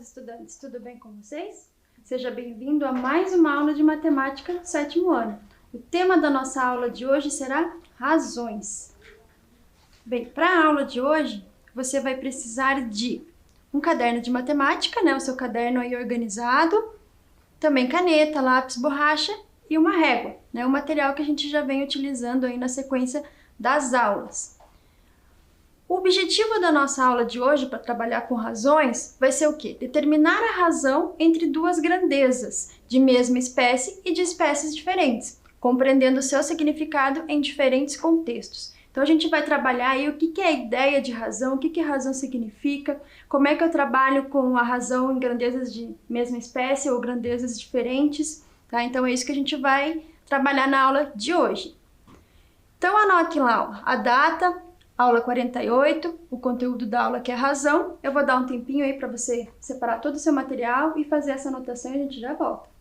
estudantes, tudo bem com vocês? Seja bem-vindo a mais uma aula de matemática do 7º ano. O tema da nossa aula de hoje será razões. Bem, para a aula de hoje, você vai precisar de um caderno de matemática, o seu caderno aí organizado, também caneta, lápis, borracha e uma régua, o material que a gente já vem utilizando aí na sequência das aulas. O objetivo da nossa aula de hoje, para trabalhar com razões, vai ser o quê? Determinar a razão entre duas grandezas, de mesma espécie e de espécies diferentes, compreendendo o seu significado em diferentes contextos. Então, a gente vai trabalhar aí o que é a ideia de razão, o que a razão significa, como é que eu trabalho com a razão em grandezas de mesma espécie ou grandezas diferentes, tá? Então, é isso que a gente vai trabalhar na aula de hoje. Então, anote lá a data, aula 48, o conteúdo da aula que é razão. Eu vou dar um tempinho aí para você separar todo o seu material e fazer essa anotação e a gente já volta.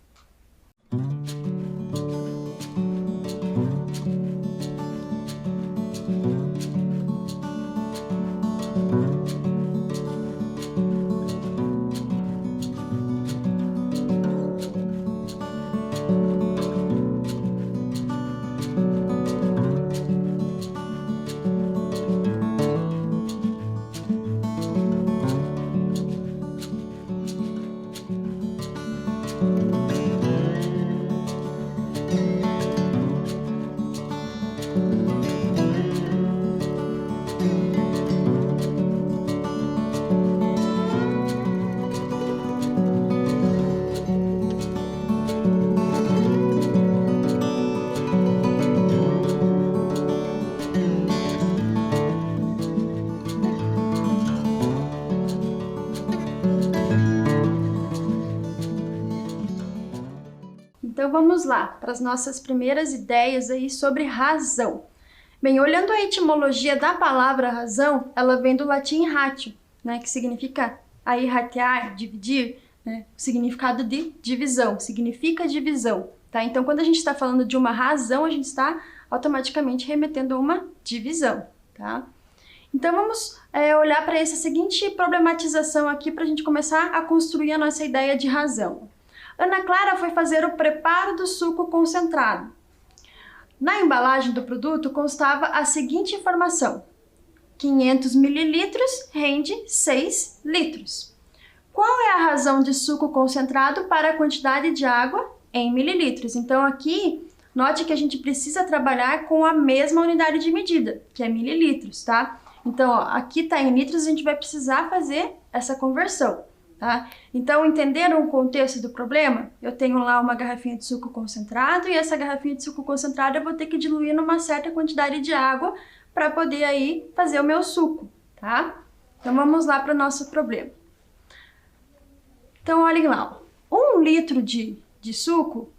Então vamos lá para as nossas primeiras ideias aí sobre razão. Bem, olhando a etimologia da palavra razão, ela vem do latim ratio, que significa aí ratear, dividir, o significado de divisão, significa divisão, tá? Então quando a gente está falando de uma razão, a gente está automaticamente remetendo a uma divisão, tá? Então vamos olhar para essa seguinte problematização aqui para a gente começar a construir a nossa ideia de razão. Ana Clara foi fazer o preparo do suco concentrado. Na embalagem do produto constava a seguinte informação: 500 ml rende 6 litros. Qual é a razão de suco concentrado para a quantidade de água em mililitros? Então aqui, note que a gente precisa trabalhar com a mesma unidade de medida, que é mililitros, tá? Então, aqui está em litros, a gente vai precisar fazer essa conversão. Tá? Então, entenderam o contexto do problema? Eu tenho lá uma garrafinha de suco concentrado e essa garrafinha de suco concentrado eu vou ter que diluir numa certa quantidade de água para poder aí fazer o meu suco, tá? Então, vamos lá para o nosso problema. Então, olhem lá, 1 litro de suco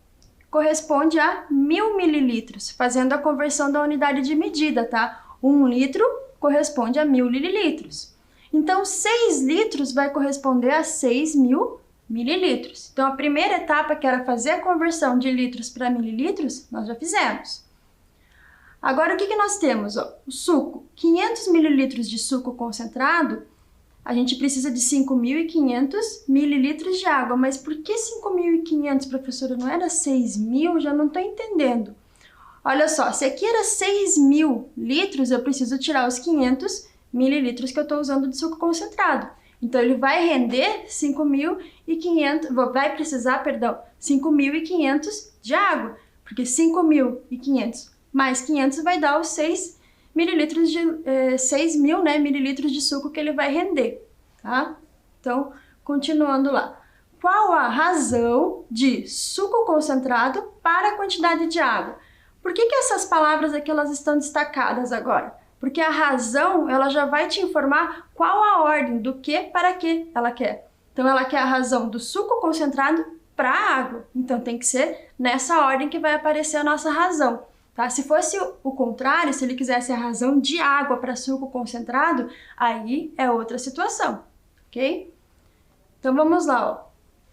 corresponde a 1000 mililitros, fazendo a conversão da unidade de medida, tá? 1 litro corresponde a 1000 mililitros. Então, 6 litros vai corresponder a 6.000 mililitros. Então, a primeira etapa, que era fazer a conversão de litros para mililitros, nós já fizemos. Agora, o que nós temos? O suco, 500 mililitros de suco concentrado, a gente precisa de 5.500 mililitros de água. Mas por que 5.500, professora? Não era 6.000? Já não estou entendendo. Olha só, se aqui era 6.000 litros, eu preciso tirar os 500 mililitros que eu estou usando de suco concentrado. Então, ele vai render 5.500, vai precisar, 5.500 de água, porque 5.500 mais 500 vai dar os 6 mililitros de 6.000, mililitros de suco que ele vai render, tá? Então, continuando lá. Qual a razão de suco concentrado para a quantidade de água? Por que essas palavras aqui elas estão destacadas agora? Porque a razão, ela já vai te informar qual a ordem, do que para que ela quer. Então, ela quer a razão do suco concentrado para a água. Então, tem que ser nessa ordem que vai aparecer a nossa razão, tá? Se fosse o contrário, se ele quisesse a razão de água para suco concentrado, aí é outra situação, ok? Então, vamos lá,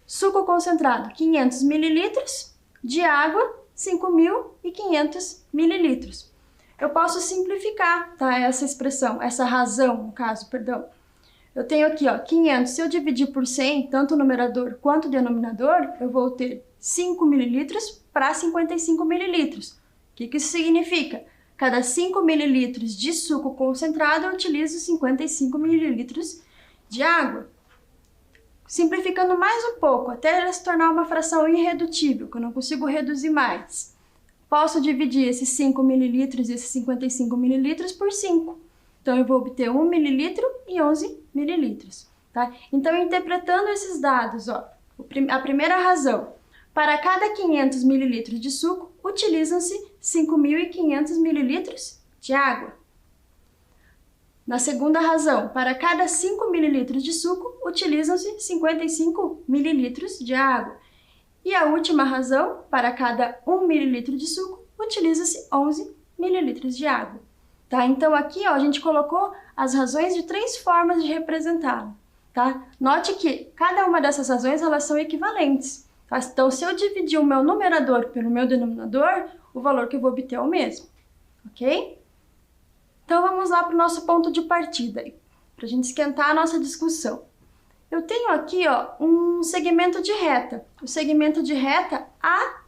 Suco concentrado, 500 mililitros, de água, 5.500 mililitros. Eu posso simplificar, tá, essa expressão, essa razão, no caso, perdão. Eu tenho aqui, ó, 500. Se eu dividir por 100, tanto o numerador quanto o denominador, eu vou ter 5 mililitros para 55 mililitros. O que isso significa? Cada 5 mililitros de suco concentrado, eu utilizo 55 mililitros de água. Simplificando mais um pouco, até ela se tornar uma fração irredutível, que eu não consigo reduzir mais. Posso dividir esses 5 mililitros e esses 55 mililitros por 5. Então, eu vou obter 1 mililitro e 11 mililitros. Tá? Então, interpretando esses dados, ó, a primeira razão, para cada 500 mililitros de suco, utilizam-se 5.500 mililitros de água. Na segunda razão, para cada 5 mililitros de suco, utilizam-se 55 mililitros de água. E a última razão, para cada 1 mililitro de suco, utiliza-se 11 mililitros de água. Tá? Então, aqui ó, a gente colocou as razões de 3 formas de representá-la. Tá? Note que cada uma dessas razões elas são equivalentes. Tá? Então, se eu dividir o meu numerador pelo meu denominador, o valor que eu vou obter é o mesmo. Ok? Então, vamos lá para o nosso ponto de partida, para a gente esquentar a nossa discussão. Eu tenho aqui ó, um segmento de reta. O segmento de reta A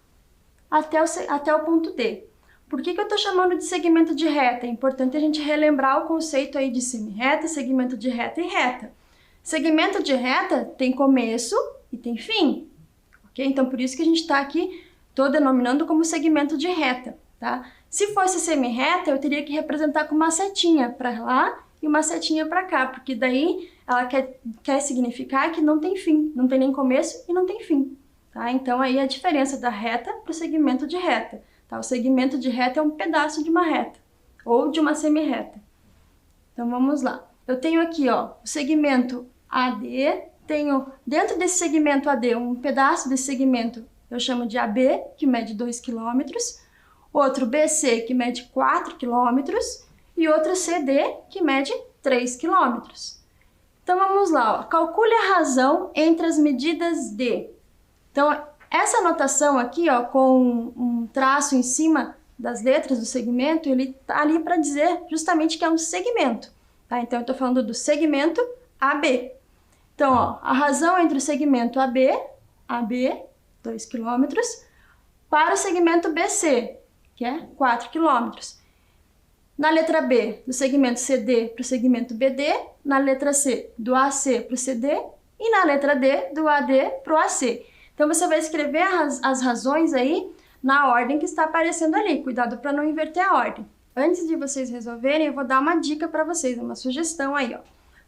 até o ponto D. Por que eu estou chamando de segmento de reta? É importante a gente relembrar o conceito aí de semirreta, segmento de reta e reta. Segmento de reta tem começo e tem fim. Okay? Então, por isso que a gente está aqui, estou denominando como segmento de reta. Tá? Se fosse semirreta, eu teria que representar com uma setinha para lá e uma setinha para cá, porque daí ela quer significar que não tem fim, não tem nem começo e não tem fim. Tá? Então, aí a diferença da reta para o segmento de reta. Tá? O segmento de reta é um pedaço de uma reta, ou de uma semirreta. Então, vamos lá. Eu tenho aqui ó, o segmento AD, tenho dentro desse segmento AD, um pedaço desse segmento eu chamo de AB, que mede 2 km, outro BC, que mede 4 km, e outro CD, que mede 3 km. Então, vamos lá. Ó. Calcule a razão entre as medidas D. Então, essa anotação aqui, ó, com um traço em cima das letras do segmento, ele está ali para dizer justamente que é um segmento. Tá? Então, eu estou falando do segmento AB. Então, ó, a razão entre o segmento AB, 2 km, para o segmento BC, que é 4 km. Na letra B, do segmento CD para o segmento BD, na letra C, do AC para o CD, e na letra D, do AD para o AC. Então, você vai escrever as razões aí na ordem que está aparecendo ali. Cuidado para não inverter a ordem. Antes de vocês resolverem, eu vou dar uma dica para vocês, uma sugestão aí, ó.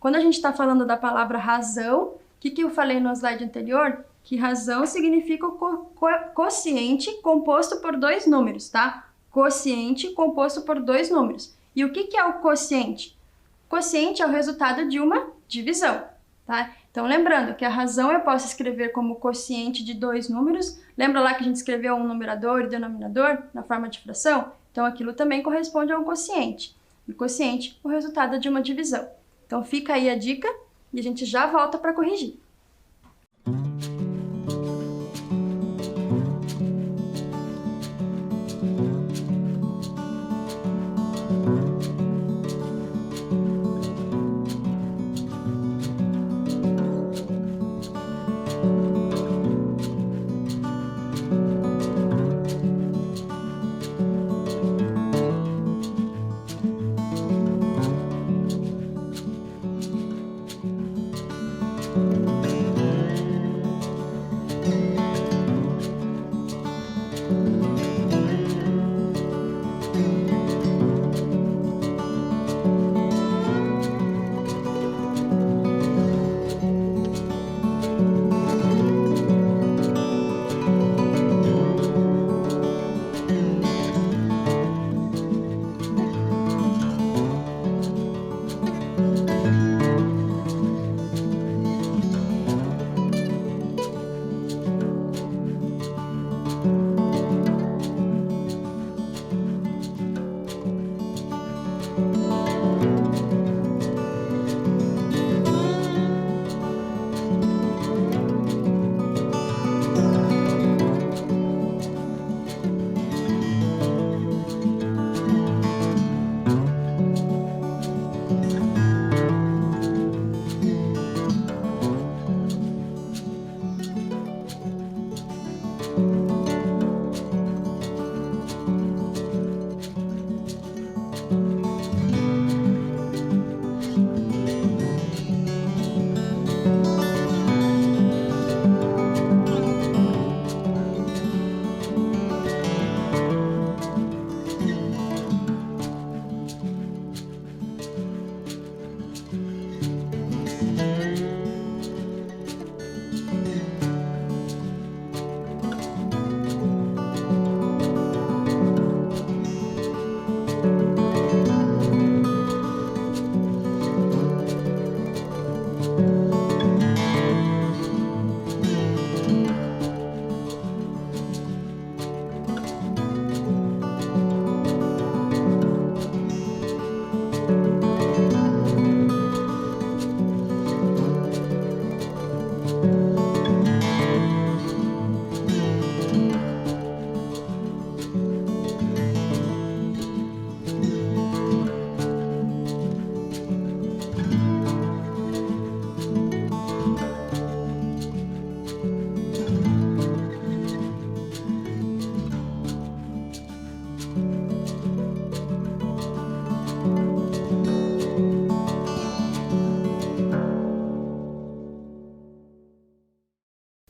Quando a gente está falando da palavra razão, o que eu falei no slide anterior? Que razão significa o quociente composto por 2 números, tá? Quociente composto por 2 números. E o que é o quociente? O quociente é o resultado de uma divisão, tá? Então, lembrando que a razão eu posso escrever como quociente de 2 números. Lembra lá que a gente escreveu um numerador e denominador na forma de fração? Então, aquilo também corresponde a um quociente. E quociente, o resultado de uma divisão. Então, fica aí a dica e a gente já volta para corrigir.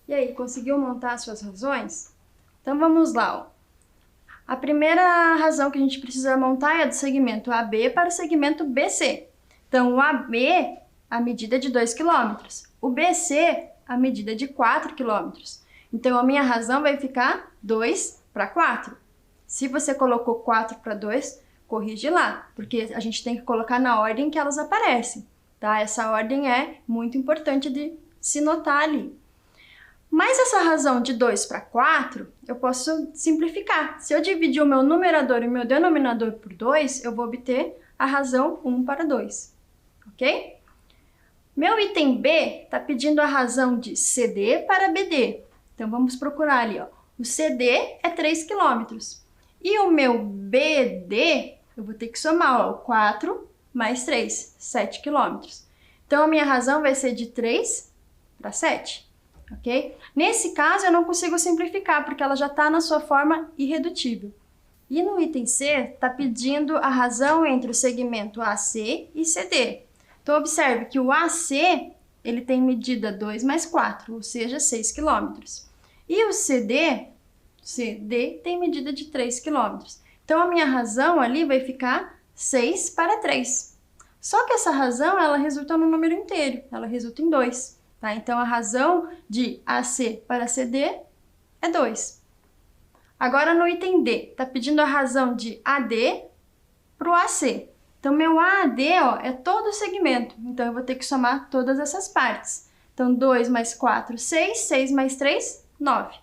E aí, conseguiu montar as suas razões? Então vamos lá, ó. A primeira razão que a gente precisa montar é do segmento AB para o segmento BC. Então, o AB, a medida é de 2 km. O BC, a medida é de 4 km. Então, a minha razão vai ficar 2 para 4. Se você colocou 4 para 2, corrige lá, porque a gente tem que colocar na ordem que elas aparecem, tá? Essa ordem é muito importante de se notar ali. Mas essa razão de 2 para 4, eu posso simplificar. Se eu dividir o meu numerador e o meu denominador por 2, eu vou obter a razão 1 para 2, ok? Meu item B está pedindo a razão de CD para BD. Então, vamos procurar ali, ó. O CD é 3 km. E o meu BD, eu vou ter que somar, ó, 4 mais 3, 7 km. Então, a minha razão vai ser de 3 para 7. Ok? Nesse caso, eu não consigo simplificar, porque ela já está na sua forma irredutível. E no item C, está pedindo a razão entre o segmento AC e CD. Então, observe que o AC, ele tem medida 2 mais 4, ou seja, 6 km. E o CD tem medida de 3 km. Então, a minha razão ali vai ficar 6 para 3. Só que essa razão, ela resulta no número inteiro, ela resulta em 2. Tá? Então, a razão de AC para CD é 2. Agora, no item D, está pedindo a razão de AD para o AC. Então, meu AD, ó, é todo o segmento. Então, eu vou ter que somar todas essas partes. Então, 2 mais 4, 6. 6 mais 3, 9.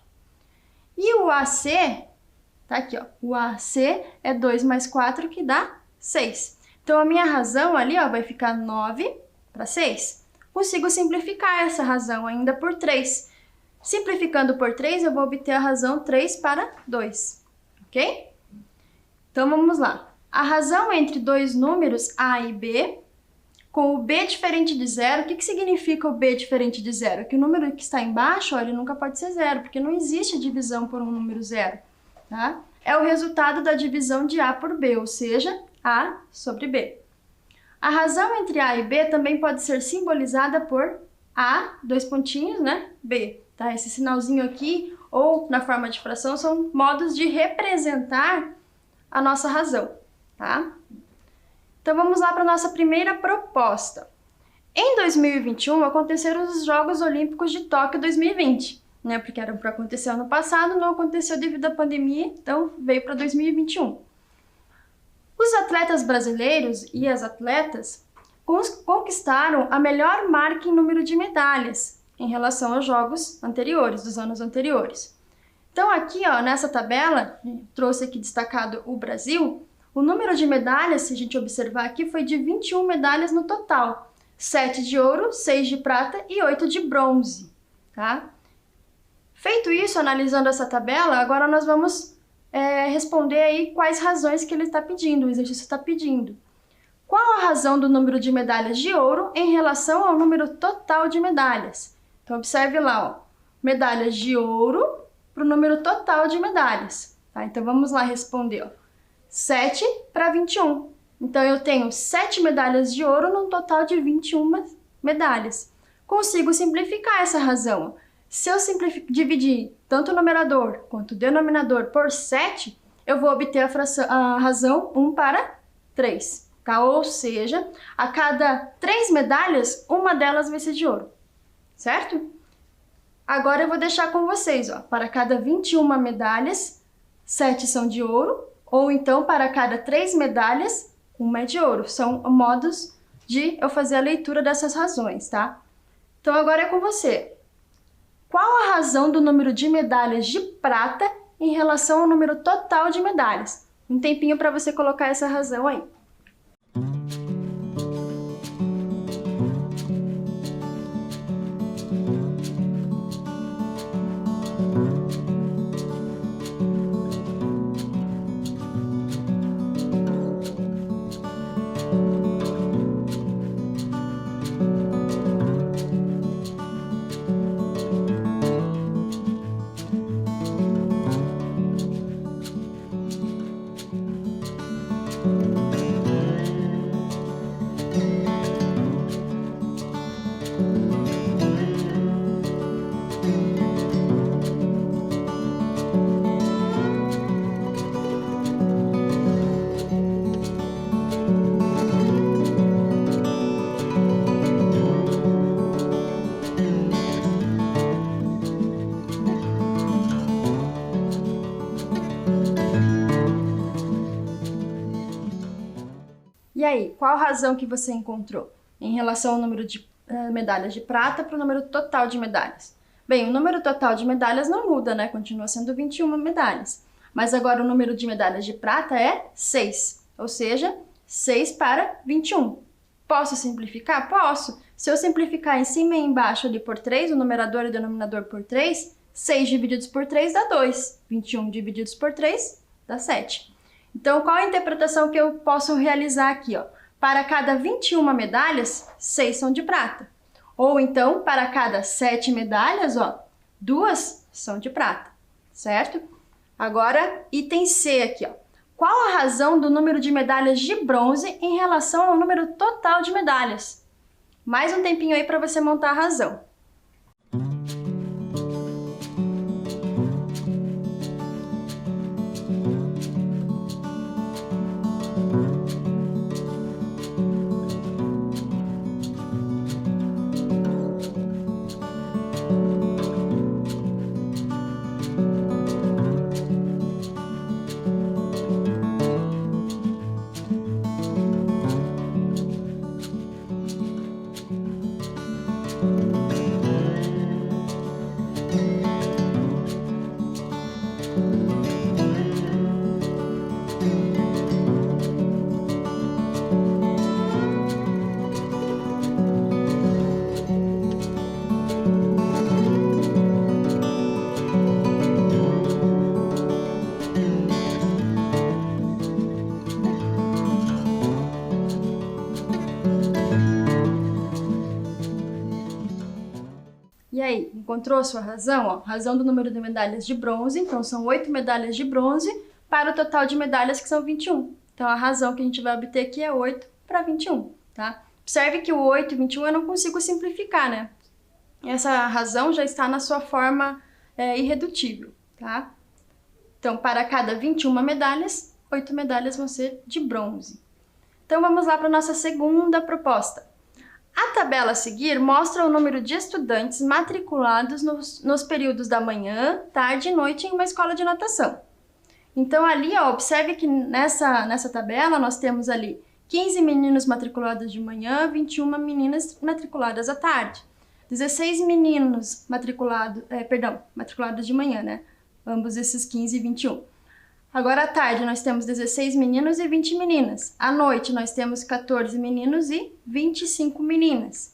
E o AC, tá aqui, ó. O AC é 2 mais 4, que dá 6. Então, a minha razão ali, ó, vai ficar 9 para 6. Consigo simplificar essa razão ainda por 3. Simplificando por 3, eu vou obter a razão 3 para 2, ok? Então, vamos lá. A razão entre dois números A e B, com o B diferente de zero, o que significa o B diferente de zero? Que o número que está embaixo, ó, ele nunca pode ser zero, porque não existe divisão por um número zero, tá? É o resultado da divisão de A por B, ou seja, A sobre B. A razão entre A e B também pode ser simbolizada por A, 2 pontinhos, né? B, tá? Esse sinalzinho aqui, ou na forma de fração, são modos de representar a nossa razão, tá? Então, vamos lá para a nossa primeira proposta. Em 2021, aconteceram os Jogos Olímpicos de Tóquio 2020, né? Porque eram para acontecer ano passado, não aconteceu devido à pandemia, então veio para 2021. Os atletas brasileiros e as atletas conquistaram a melhor marca em número de medalhas em relação aos jogos anteriores, dos anos anteriores. Então aqui, ó, nessa tabela, trouxe aqui destacado o Brasil, o número de medalhas, se a gente observar aqui, foi de 21 medalhas no total. 7 de ouro, 6 de prata e 8 de bronze, tá? Feito isso, analisando essa tabela, agora nós vamos responder aí quais razões que ele está pedindo, o exercício está pedindo. Qual a razão do número de medalhas de ouro em relação ao número total de medalhas? Então, observe lá, ó, medalhas de ouro para o número total de medalhas. Tá? Então, vamos lá responder, ó. 7 para 21. Então, eu tenho 7 medalhas de ouro num total de 21 medalhas. Consigo simplificar essa razão. Se eu dividir tanto o numerador quanto o denominador por 7, eu vou obter a razão 1 para 3. Tá? Ou seja, a cada 3 medalhas, uma delas vai ser de ouro. Certo? Agora eu vou deixar com vocês, ó. Para cada 21 medalhas, 7 são de ouro. Ou então, para cada 3 medalhas, 1 é de ouro. São modos de eu fazer a leitura dessas razões, tá? Então, agora é com você. Qual a razão do número de medalhas de prata em relação ao número total de medalhas? Um tempinho para você colocar essa razão aí. aí, qual razão que você encontrou em relação ao número de medalhas de prata para o número total de medalhas? Bem, o número total de medalhas não muda, né? Continua sendo 21 medalhas. Mas agora o número de medalhas de prata é 6, ou seja, 6 para 21. Posso simplificar? Posso. Se eu simplificar em cima e embaixo ali por 3, o numerador e o denominador por 3, 6 divididos por 3 dá 2. 21 divididos por 3 dá 7. Então, qual a interpretação que eu posso realizar aqui? Ó? Para cada 21 medalhas, 6 são de prata. Ou então, para cada 7 medalhas, ó, 2 são de prata, certo? Agora, item C aqui, ó. Qual a razão do número de medalhas de bronze em relação ao número total de medalhas? Mais um tempinho aí para você montar a razão. E aí, encontrou a sua razão? Ó, razão do número de medalhas de bronze, então são 8 medalhas de bronze para o total de medalhas que são 21. Então a razão que a gente vai obter aqui é 8 para 21, tá? Observe que o 8 e 21 eu não consigo simplificar, né? Essa razão já está na sua forma irredutível, tá? Então, para cada 21 medalhas, 8 medalhas vão ser de bronze. Então vamos lá para a nossa segunda proposta. A tabela a seguir mostra o número de estudantes matriculados nos períodos da manhã, tarde e noite em uma escola de natação. Então ali, ó, observe que nessa tabela nós temos ali 15 meninos matriculados de manhã, 21 meninas matriculadas à tarde. 16 meninos matriculados de manhã, né? Ambos esses 15 e 21. Agora à tarde nós temos 16 meninos e 20 meninas. À noite nós temos 14 meninos e 25 meninas.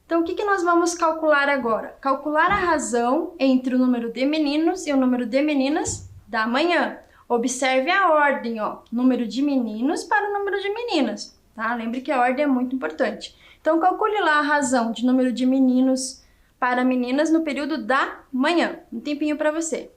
Então o que nós vamos calcular agora? Calcular a razão entre o número de meninos e o número de meninas da manhã. Observe a ordem, ó, número de meninos para o número de meninas, tá? Lembre que a ordem é muito importante. Então calcule lá a razão de número de meninos para meninas no período da manhã. Um tempinho para você.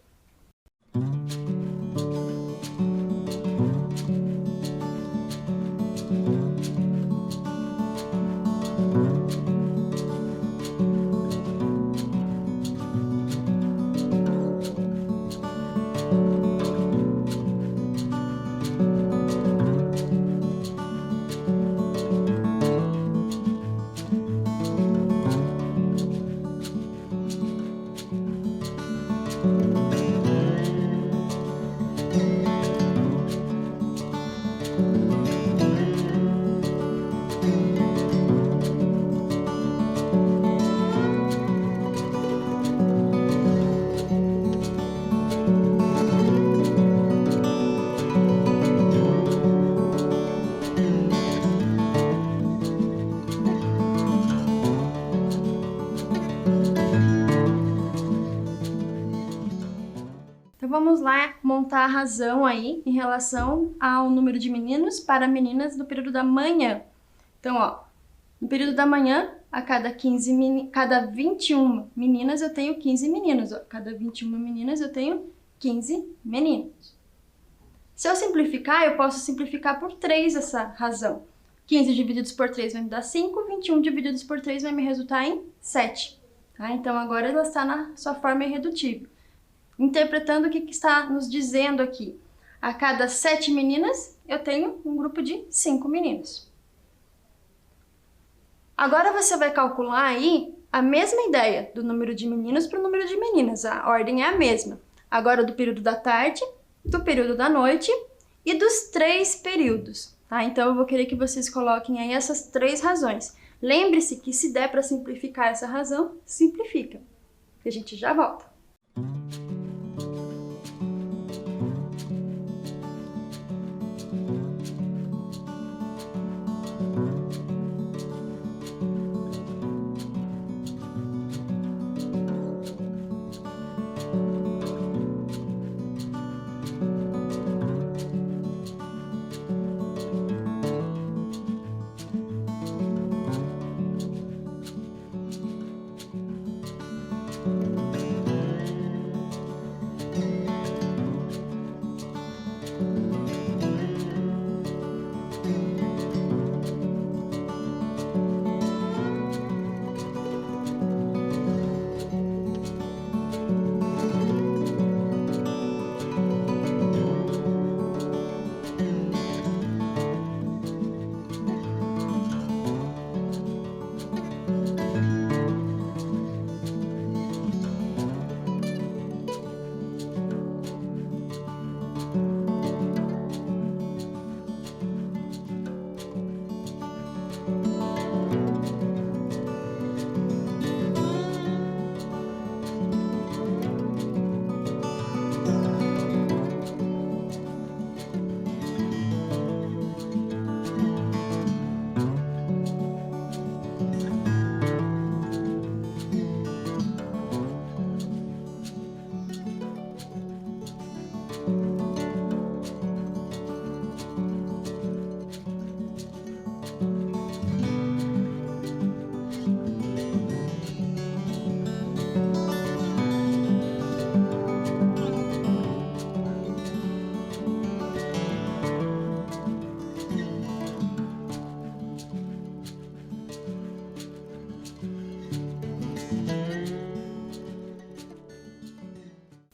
Então vamos lá montar a razão aí em relação ao número de meninos para meninas no período da manhã. Então, ó, no período da manhã, a cada 21 meninas eu tenho 15 meninos, ó. Cada 21 meninas eu tenho 15 meninos. Se eu simplificar, eu posso simplificar por 3 essa razão. 15 divididos por 3 vai me dar 5, 21 divididos por 3 vai me resultar em 7. Tá? Então agora ela está na sua forma irredutível. Interpretando o que está nos dizendo aqui. A cada 7 meninas, eu tenho um grupo de 5 meninos. Agora você vai calcular aí a mesma ideia do número de meninos para o número de meninas. A ordem é a mesma. Agora do período da tarde, do período da noite e dos 3 períodos. tá? Então, eu vou querer que vocês coloquem aí essas 3 razões. Lembre-se que se der para simplificar essa razão, simplifica. E a gente já volta.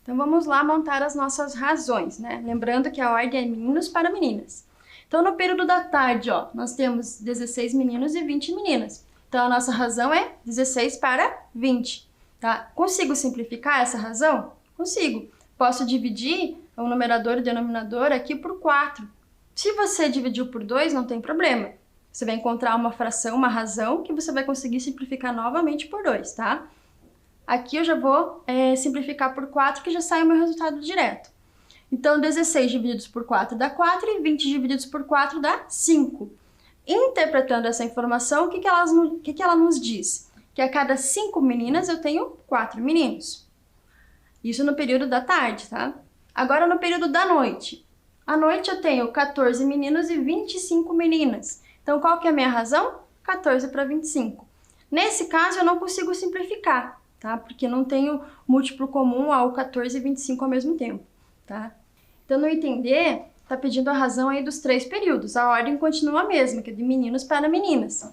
Então, vamos lá montar as nossas razões, né? Lembrando que a ordem é meninos para meninas. Então, no período da tarde, ó, nós temos 16 meninos e 20 meninas. Então, a nossa razão é 16 para 20, tá? Consigo simplificar essa razão? Consigo. Posso dividir o numerador e o denominador aqui por 4. Se você dividiu por 2, não tem problema. Você vai encontrar uma fração, uma razão, que você vai conseguir simplificar novamente por 2, tá? Aqui eu já vou simplificar por 4, que já sai o meu resultado direto. Então, 16 divididos por 4 dá 4 e 20 divididos por 4 dá 5. Interpretando essa informação, o que ela nos diz? Que a cada 5 meninas eu tenho 4 meninos. Isso no período da tarde, tá? Agora no período da noite. À noite eu tenho 14 meninos e 25 meninas. Então, qual que é a minha razão? 14 para 25. Nesse caso, eu não consigo simplificar, tá? Porque não tenho múltiplo comum ao 14 e 25 ao mesmo tempo, tá? Então, no entender, tá pedindo a razão aí dos 3 períodos. A ordem continua a mesma, que é de meninos para meninas.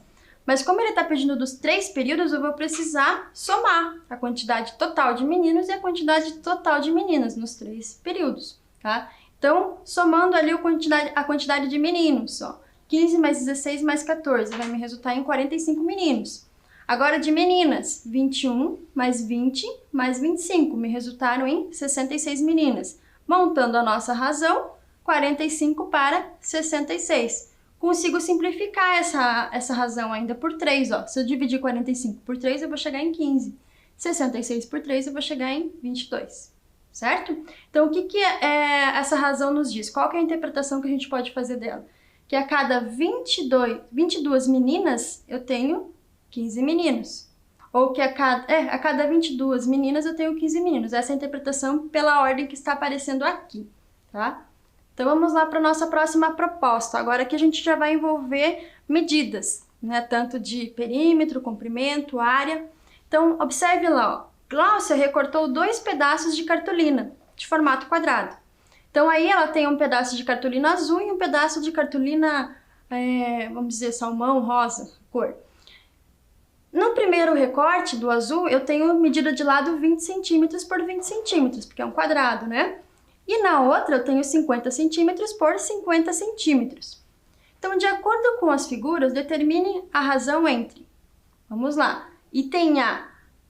Mas como ele tá pedindo dos 3 períodos, eu vou precisar somar a quantidade total de meninos e a quantidade total de meninas nos 3 períodos, tá? Então, somando ali a quantidade de meninos, ó. 15 mais 16 mais 14 vai me resultar em 45 meninos. Agora de meninas, 21 mais 20 mais 25 me resultaram em 66 meninas. Montando a nossa razão, 45 para 66. Consigo simplificar essa razão ainda por 3, ó. Se eu dividir 45 por 3, eu vou chegar em 15. 66 por 3, eu vou chegar em 22. Certo? Então, o que essa razão nos diz? Qual que é a interpretação que a gente pode fazer dela? Que a cada 22 meninas, eu tenho 15 meninos. Ou que a cada 22 meninas, eu tenho 15 meninos. Essa é a interpretação pela ordem que está aparecendo aqui, tá? Então, vamos lá para a nossa próxima proposta. Agora aqui a gente já vai envolver medidas, né? Tanto de perímetro, comprimento, área. Então, observe lá, ó. Gláucia recortou 2 pedaços de cartolina, de formato quadrado. Então, aí ela tem um pedaço de cartolina azul e um pedaço de cartolina, vamos dizer, salmão, rosa, cor. No primeiro recorte do azul, eu tenho medida de lado 20 centímetros por 20 centímetros, porque é um quadrado, né? E na outra, eu tenho 50 centímetros por 50 centímetros. Então, de acordo com as figuras, determine a razão entre. Vamos lá. Item A.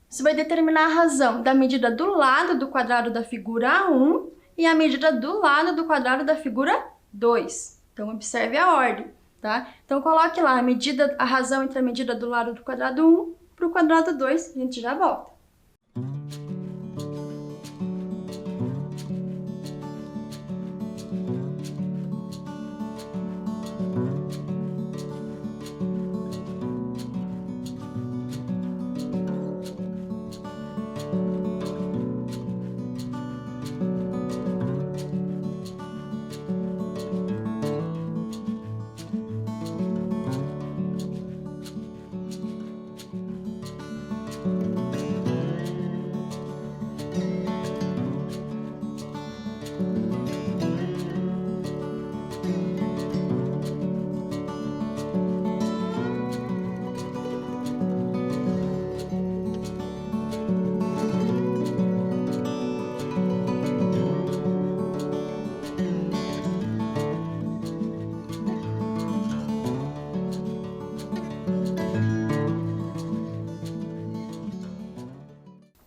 Você vai determinar a razão da medida do lado do quadrado da figura A1 e a medida do lado do quadrado da figura 2, Então, observe a ordem, tá? Então, coloque lá a razão entre a medida do lado do quadrado 1 para o quadrado 2, a gente já volta.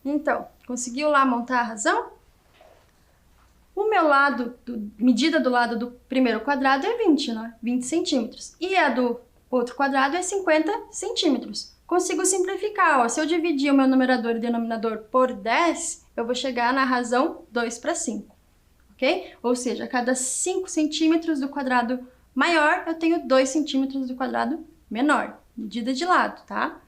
Então, conseguiu lá montar a razão? O meu lado, medida do lado do primeiro quadrado é 20, né? 20 centímetros. E a do outro quadrado é 50 centímetros. Consigo simplificar, ó. Se eu dividir o meu numerador e denominador por 10, eu vou chegar na razão 2 para 5, ok? Ou seja, a cada 5 centímetros do quadrado maior, eu tenho 2 centímetros do quadrado menor. Medida de lado, tá?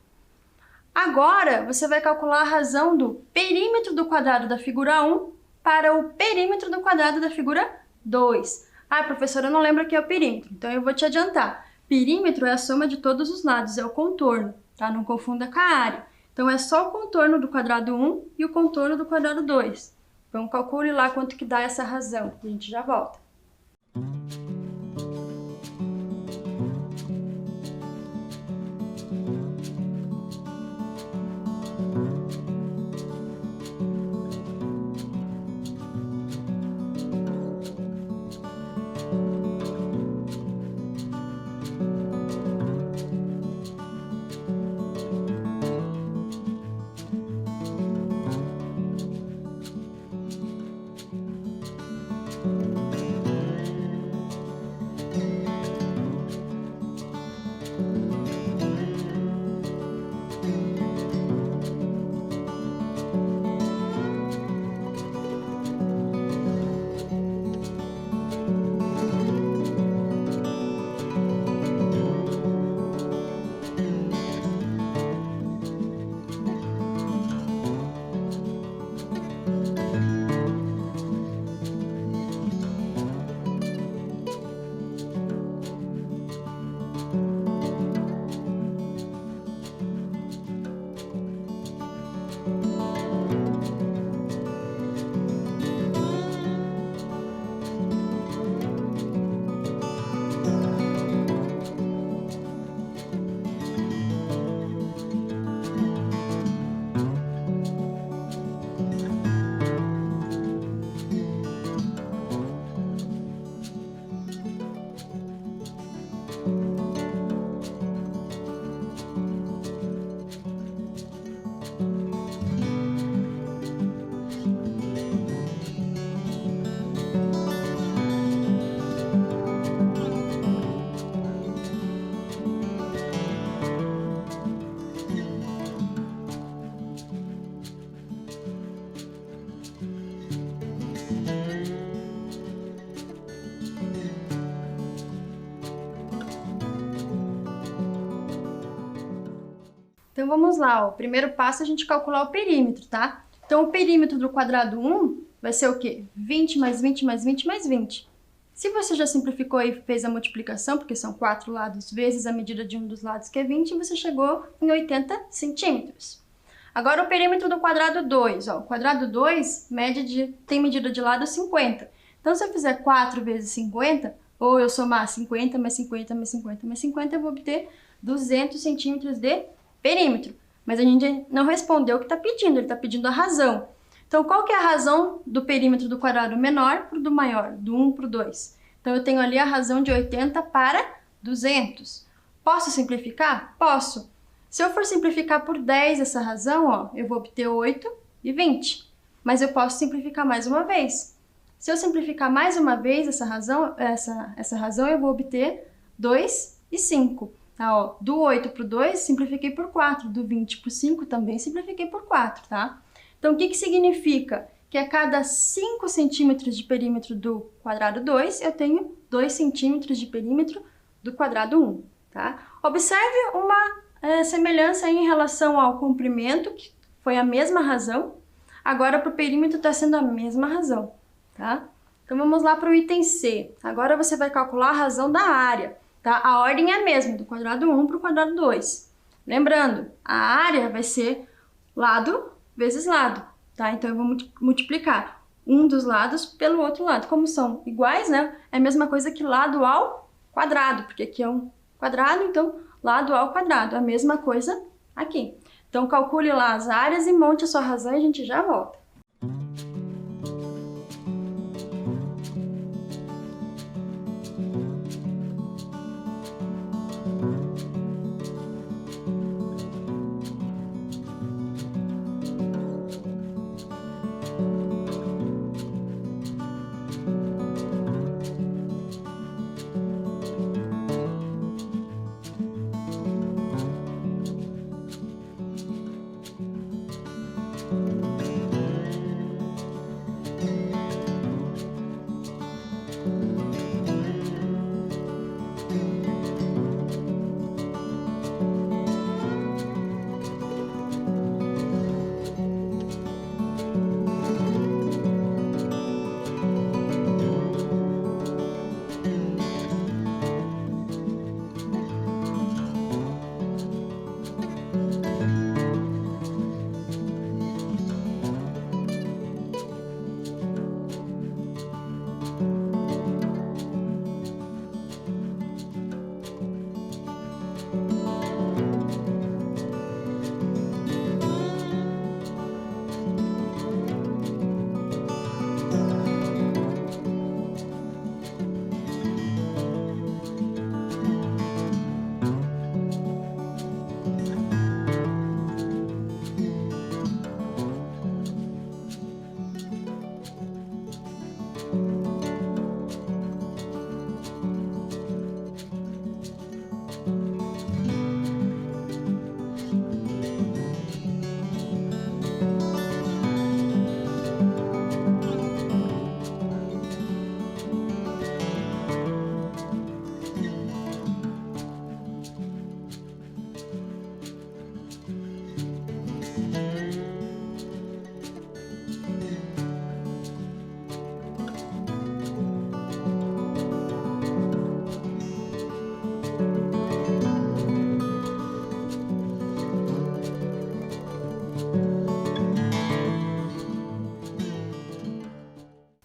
Agora, você vai calcular a razão do perímetro do quadrado da figura 1 para o perímetro do quadrado da figura 2. Ah, professora, eu não lembro o que é o perímetro, então eu vou te adiantar. Perímetro é a soma de todos os lados, é o contorno, tá? Não confunda com a área. Então, é só o contorno do quadrado 1 e o contorno do quadrado 2. Então, calcule lá quanto que dá essa razão, a gente já volta. Então, vamos lá, ó. O primeiro passo é a gente calcular o perímetro, tá? Então, o perímetro do quadrado 1 vai ser o quê? 20 mais 20 mais 20 mais 20. Se você já simplificou e fez a multiplicação, porque são 4 lados vezes a medida de um dos lados, que é 20, você chegou em 80 centímetros. Agora, o perímetro do quadrado 2, ó. O quadrado 2 tem medida de lado 50. Então, se eu fizer 4 vezes 50, ou eu somar 50 mais 50 mais 50 mais 50, eu vou obter 200 centímetros de perímetro. Mas a gente não respondeu o que está pedindo, ele está pedindo a razão. Então, qual que é a razão do perímetro do quadrado menor para o do maior, do 1 para o 2? Então, eu tenho ali a razão de 80 para 200. Posso simplificar? Posso. Se eu for simplificar por 10 essa razão, ó, eu vou obter 8 e 20. Mas eu posso simplificar mais uma vez. Se eu simplificar mais uma vez essa razão, eu vou obter 2 e 5. Tá, ó, do 8 para o 2, simplifiquei por 4. Do 20 para o 5, também simplifiquei por 4, tá? Então, o que que significa? Que a cada 5 centímetros de perímetro do quadrado 2, eu tenho 2 centímetros de perímetro do quadrado 1, tá? Observe uma semelhança em relação ao comprimento, que foi a mesma razão. Agora, para o perímetro, está sendo a mesma razão, tá? Então, vamos lá para o item C. Agora, você vai calcular a razão da área, tá? A ordem é a mesma, do quadrado 1 para o quadrado 2. Lembrando, a área vai ser lado vezes lado, tá? Então, eu vou multiplicar um dos lados pelo outro lado. Como são iguais, né? É a mesma coisa que lado ao quadrado, porque aqui é um quadrado, então lado ao quadrado. A mesma coisa aqui. Então, calcule lá as áreas e monte a sua razão e a gente já volta.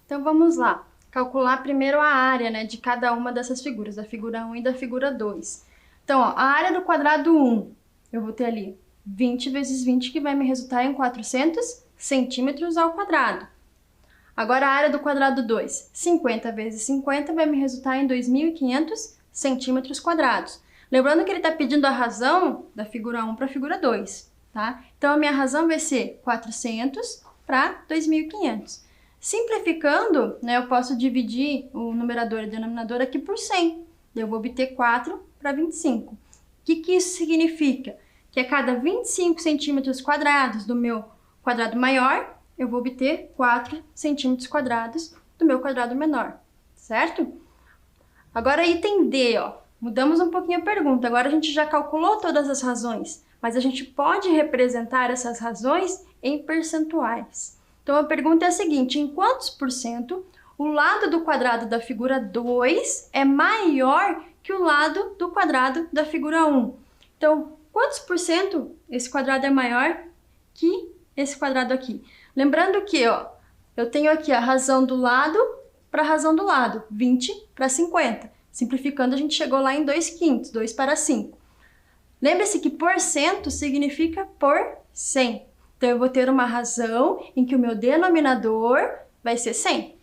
Então, vamos lá. Calcular primeiro a área, né, de cada uma dessas figuras, da figura 1 e da figura 2. Então, ó, a área do quadrado 1, eu vou ter ali 20 vezes 20, que vai me resultar em 400 centímetros ao quadrado. Agora, a área do quadrado 2, 50 vezes 50, vai me resultar em 2.500 centímetros quadrados. Lembrando que ele está pedindo a razão da figura 1 para a figura 2, tá? Então, a minha razão vai ser 400 para 2.500. Simplificando, né, eu posso dividir o numerador e o denominador aqui por 100. Eu vou obter 4 para 25. O que isso significa? Que a cada 25 centímetros quadrados do meu quadrado maior, eu vou obter 4 centímetros quadrados do meu quadrado menor, certo? Agora, item D, ó. Mudamos um pouquinho a pergunta. Agora a gente já calculou todas as razões, mas a gente pode representar essas razões em percentuais. Então, a pergunta é a seguinte: em quantos por cento o lado do quadrado da figura 2 é maior que o lado do quadrado da figura 1? Então, quantos por cento esse quadrado é maior que esse quadrado aqui? Lembrando que, ó, eu tenho aqui a razão do lado para a razão do lado, 20 para 50. Simplificando, a gente chegou lá em 2/5, 2 para 5. Lembre-se que porcento significa por 100. Então, eu vou ter uma razão em que o meu denominador vai ser 100.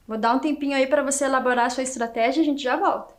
Vou dar um tempinho aí para você elaborar a sua estratégia e a gente já volta.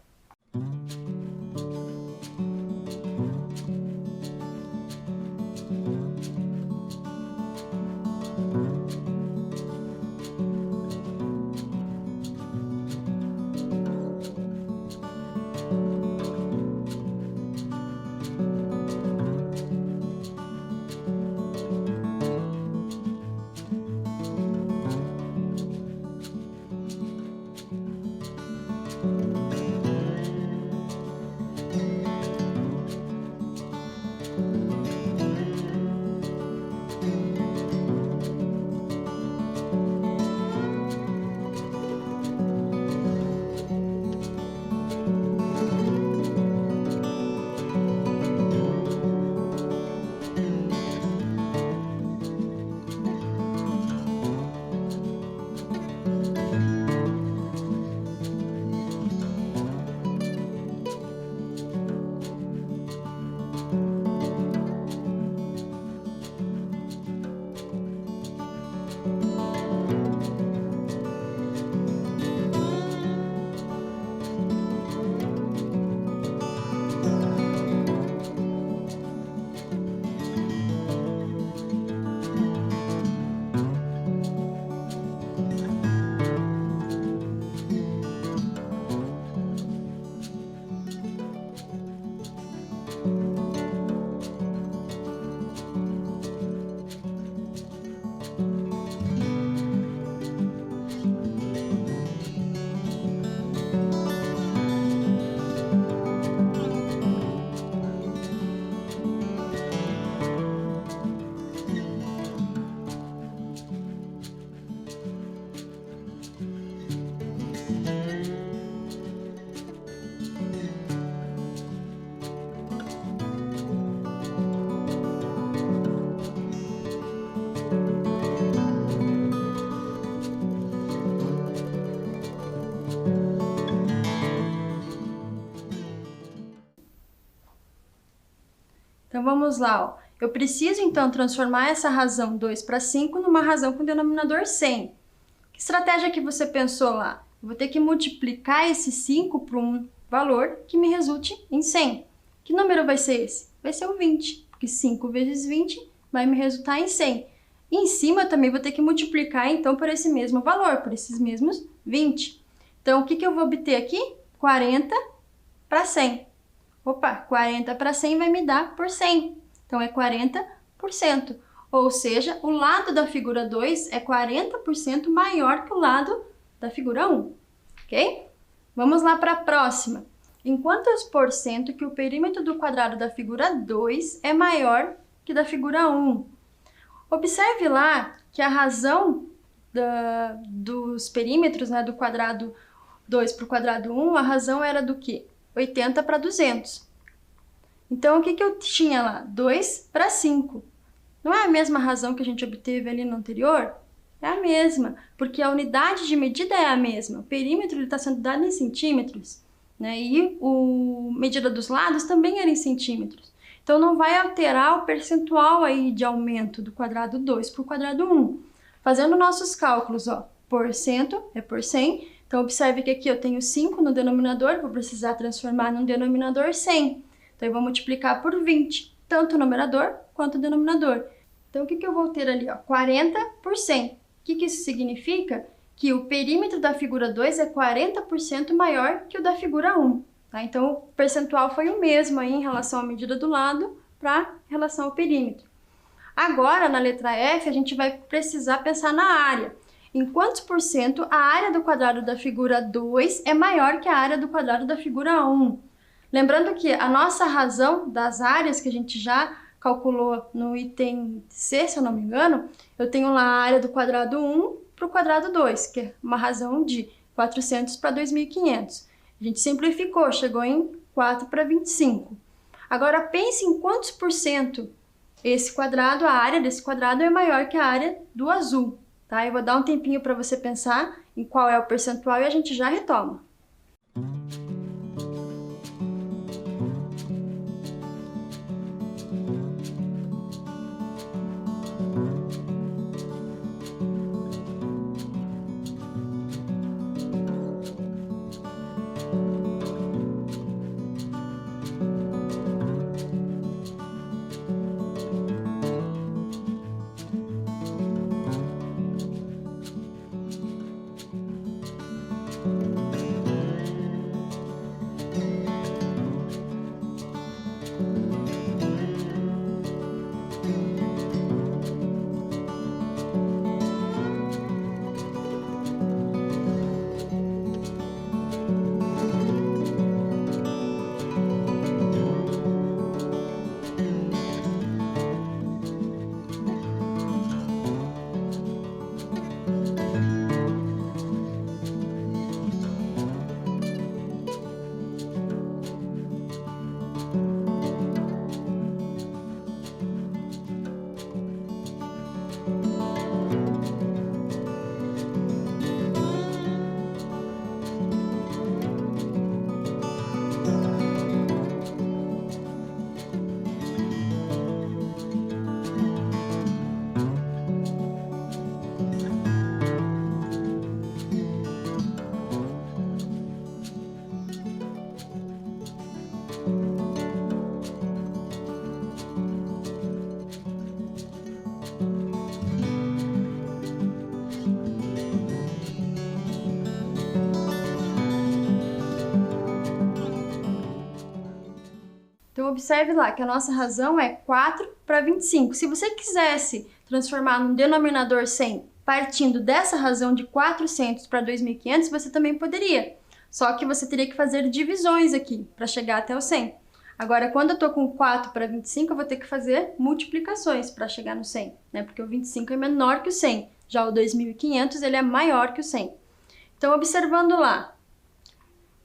Então, vamos lá, ó. Eu preciso, então, transformar essa razão 2 para 5 numa razão com denominador 100. Que estratégia que você pensou lá? Eu vou ter que multiplicar esse 5 por um valor que me resulte em 100. Que número vai ser esse? Vai ser o 20, porque 5 vezes 20 vai me resultar em 100. E em cima eu também vou ter que multiplicar, então, por esse mesmo valor, por esses mesmos 20. Então, o que eu vou obter aqui? 40 para 100. Opa, 40 para 100 vai me dar por 100. Então, é 40%. Ou seja, o lado da figura 2 é 40% maior que o lado da figura 1. Ok? Vamos lá para a próxima. Em quantos por cento que o perímetro do quadrado da figura 2 é maior que da figura 1? Observe lá que a razão dos perímetros, né, do quadrado 2 para o quadrado 1, a razão era do quê? 80 para 200. Então, o que eu tinha lá? 2 para 5. Não é a mesma razão que a gente obteve ali no anterior? É a mesma, porque a unidade de medida é a mesma. O perímetro está sendo dado em centímetros, né? E a medida dos lados também era em centímetros. Então, não vai alterar o percentual aí de aumento do quadrado 2 para o quadrado 1. Fazendo nossos cálculos, ó, por cento é por 100. Então, observe que aqui eu tenho 5 no denominador, vou precisar transformar num denominador 100. Então, eu vou multiplicar por 20, tanto o numerador quanto o denominador. Então, o que eu vou ter ali? Ó, 40 por 100. O que isso significa? Que o perímetro da figura 2 é 40% maior que o da figura 1. Tá? Então, o percentual foi o mesmo aí em relação à medida do lado para relação ao perímetro. Agora, na letra F, a gente vai precisar pensar na área. Em quantos por cento a área do quadrado da figura 2 é maior que a área do quadrado da figura 1? Lembrando que a nossa razão das áreas, que a gente já calculou no item C, se eu não me engano, eu tenho lá a área do quadrado 1 para o quadrado 2, que é uma razão de 400 para 2.500. A gente simplificou, chegou em 4 para 25. Agora, pense em quantos por cento esse quadrado, a área desse quadrado é maior que a área do azul. Tá? Eu vou dar um tempinho para você pensar em qual é o percentual e a gente já retoma. Então, observe lá que a nossa razão é 4 para 25. Se você quisesse transformar num denominador 100 partindo dessa razão de 400 para 2.500, você também poderia. Só que você teria que fazer divisões aqui para chegar até o 100. Agora, quando eu estou com 4 para 25, eu vou ter que fazer multiplicações para chegar no 100, né? Porque o 25 é menor que o 100. Já o 2.500, ele é maior que o 100. Então, observando lá,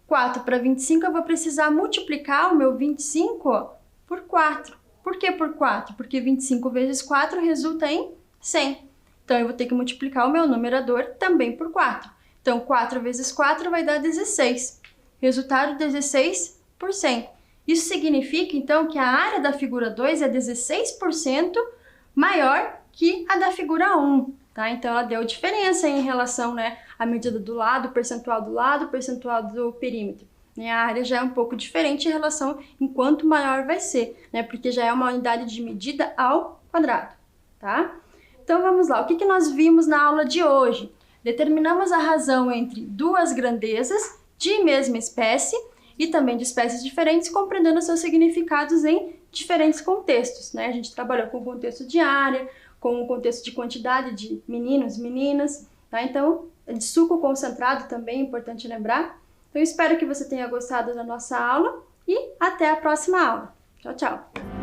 4 para 25, eu vou precisar multiplicar o meu 25 ó, por 4. Por que por 4? Porque 25 vezes 4 resulta em 100. Então, eu vou ter que multiplicar o meu numerador também por 4. Então, 4 vezes 4 vai dar 16. Resultado, 16 por 100. Isso significa, então, que a área da figura 2 é 16% maior que a da figura 1, tá? Então, ela deu diferença em relação, né, à medida do lado, percentual do perímetro. A área já é um pouco diferente em relação em quanto maior vai ser, né? Porque já é uma unidade de medida ao quadrado, tá? Então, vamos lá. O que nós vimos na aula de hoje? Determinamos a razão entre duas grandezas de mesma espécie e também de espécies diferentes, compreendendo seus significados em diferentes contextos, né? A gente trabalhou com o contexto de área, com o contexto de quantidade de meninos, meninas, tá? Então, de suco concentrado também é importante lembrar. Então, espero que você tenha gostado da nossa aula e até a próxima aula. Tchau, tchau!